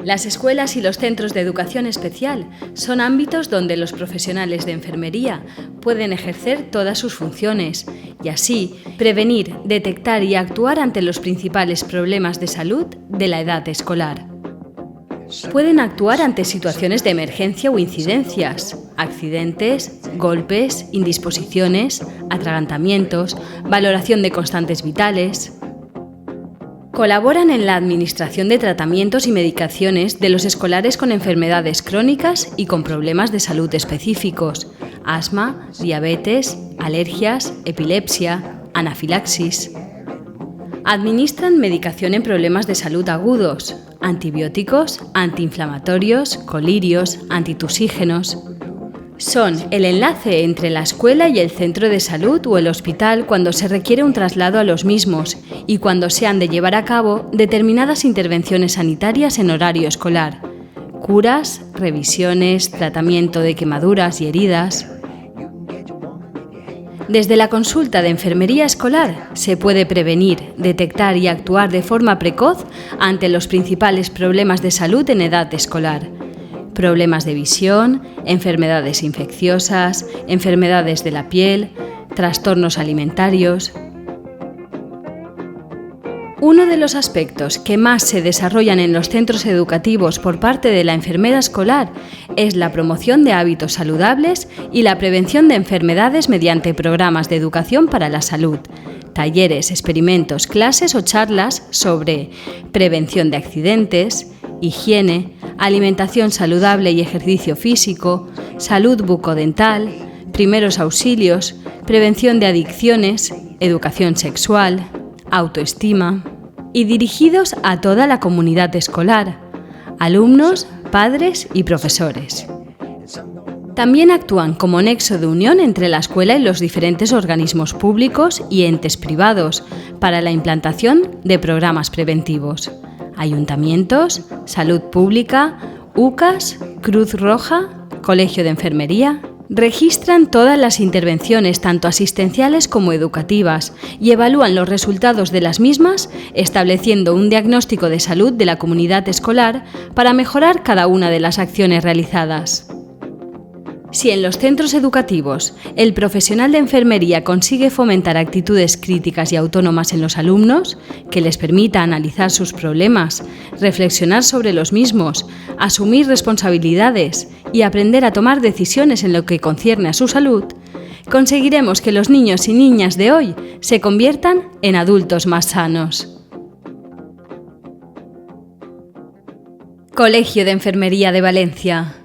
Las escuelas y los centros de educación especial son ámbitos donde los profesionales de enfermería pueden ejercer todas sus funciones y así prevenir, detectar y actuar ante los principales problemas de salud de la edad escolar. Pueden actuar ante situaciones de emergencia o incidencias, accidentes, golpes, indisposiciones, atragantamientos, valoración de constantes vitales. Colaboran en la administración de tratamientos y medicaciones de los escolares con enfermedades crónicas y con problemas de salud específicos, asma, diabetes, alergias, epilepsia, anafilaxis. Administran medicación en problemas de salud agudos, antibióticos, antiinflamatorios, colirios, antitusígenos. Son el enlace entre la escuela y el centro de salud o el hospital cuando se requiere un traslado a los mismos y cuando se han de llevar a cabo determinadas intervenciones sanitarias en horario escolar, curas, revisiones, tratamiento de quemaduras y heridas. Desde la consulta de enfermería escolar se puede prevenir, detectar y actuar de forma precoz ante los principales problemas de salud en edad escolar. Problemas de visión, enfermedades infecciosas, enfermedades de la piel, trastornos alimentarios. Uno de los aspectos que más se desarrollan en los centros educativos por parte de la enfermera escolar es la promoción de hábitos saludables y la prevención de enfermedades mediante programas de educación para la salud, talleres, experimentos, clases o charlas sobre prevención de accidentes, higiene, alimentación saludable y ejercicio físico, salud bucodental, primeros auxilios, prevención de adicciones, educación sexual, autoestima, y dirigidos a toda la comunidad escolar, alumnos, padres y profesores. También actúan como nexo de unión entre la escuela y los diferentes organismos públicos y entes privados para la implantación de programas preventivos. Ayuntamientos, Salud Pública, UCAS, Cruz Roja, Colegio de Enfermería. Registran todas las intervenciones, tanto asistenciales como educativas, y evalúan los resultados de las mismas, estableciendo un diagnóstico de salud de la comunidad escolar para mejorar cada una de las acciones realizadas. Si en los centros educativos el profesional de enfermería consigue fomentar actitudes críticas y autónomas en los alumnos, que les permita analizar sus problemas, reflexionar sobre los mismos, asumir responsabilidades y aprender a tomar decisiones en lo que concierne a su salud, conseguiremos que los niños y niñas de hoy se conviertan en adultos más sanos. Colegio de Enfermería de Valencia.